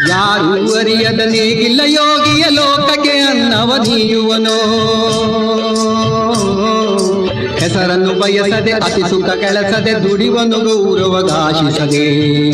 ಯಾರು ಅರಿಯದ ನೇಗಿಲ್ಲ ಯೋಗಿಯ ಲೋಕಕ್ಕೆ ಅನ್ನವ ನೀಯುವನೋ. ಹೆಸರನ್ನು ಬಯಸದೆ ಅತಿ ಸುಖ ಕೆಲಸದೆ ದುಡಿವನು ಗೌರವಗಾಶಿಸದೆ.